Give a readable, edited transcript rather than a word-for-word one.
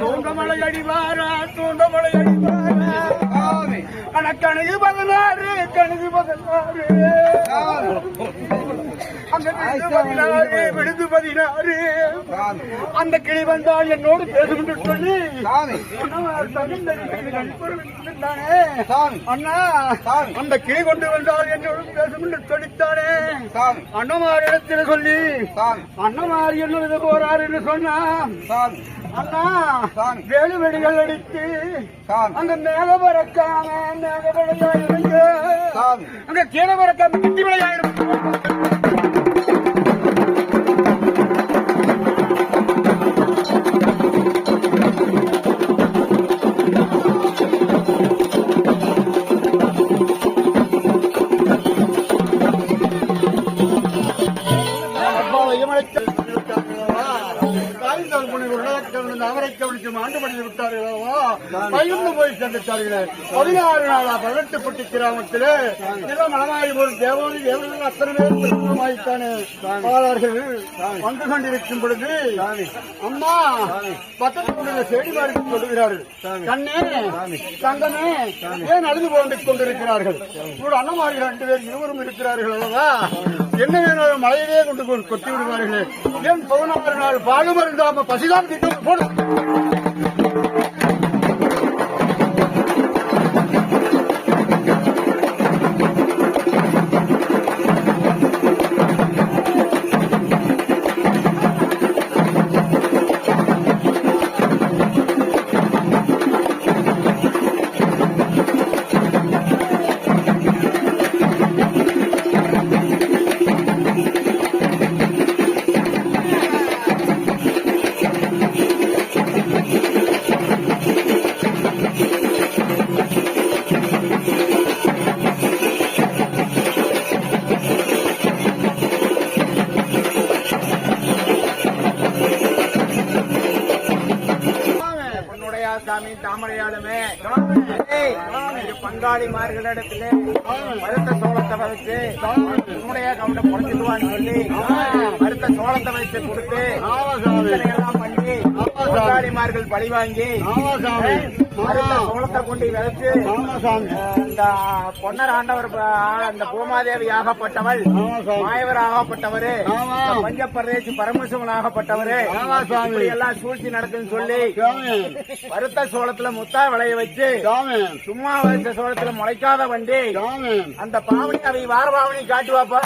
தூண்டமலை அடிவாரா தூண்டமலை அடிவாரா கணக்கு 16 கணக்கு 16 விடுது 16 அந்த கிளி வந்தால் என்னோடு பேசுகின்ற சொல்லி அண்ணா அந்த கிளி கொண்டு வந்தால் என்னோடு பேசுகின்ற சொல்லித்தானே அண்ணமார் இடத்துல சொல்லி அண்ணமார் என்ன போறார் என்று சொன்னான். அண்ணா வேலு வெடிகள் அடித்து அங்க மேல பறக்காம மேல விளையாடுங்க அங்க கீழே பறக்காம கிட்டி விளையாடும். அவரை கவனித்து ஆண்டு பண்ணி விட்டார்களோ பகிர்ந்து போய் சென்றார்களே 16 நாளா 18பட்டி கிராமத்திலே மலமாரிபுரம் தேவோரி தேவர்கள் அத்தனை பேர் பிரபலமாயித்தானே பாலார்கள் வந்து கொண்டிருக்கும் பொழுது அம்மா பக்கத்தில் செடி மாறி சொல்லுகிறார்கள். கண்ணே தங்கமே ஏன் அழுது போன்று கொண்டிருக்கிறார்கள். இவரோட அண்ணமார்கள் 2 பேர் இருவரும் இருக்கிறார்கள் அல்லவா. என்ன வேணும் மழையிலே கொண்டு கொத்தி விடுவார்களே. ஏன் 16 நாள் பாடு மருந்தாம பசிதான் திட்டம் போடும். சாமி தாமரையாளுமே பங்காளிமார்களிடத்திலே மருத்த சோளத்தை வைத்து உன்னுடைய கவுண்ட குறைச்சிடுவான்னு சொல்லி மருத்த சோளத்தை வைத்து கொடுத்து எல்லாம் பண்ணி பங்காளிமார்கள் பழி வாங்கி மருத்த சோளத்தை கொண்டு விதைச்சு இந்த பொன்னர் ஆண்டவர் அந்த பூமாதேவி ஆகப்பட்டவள் மாயவர் ஆகப்பட்டவரு பஞ்சப்பிரதேசி பரமசிவன் ஆகப்பட்டவரு எல்லாம் சூழ்ச்சி நடக்குன்னு சொல்லி வருத்த சோளத்துல முத்தா விளைய வச்சு சும்மா வச்ச சோளத்துல முளைக்காத வண்டி அந்த பாவனி அதை வார பாவனி காட்டுவாப்பா.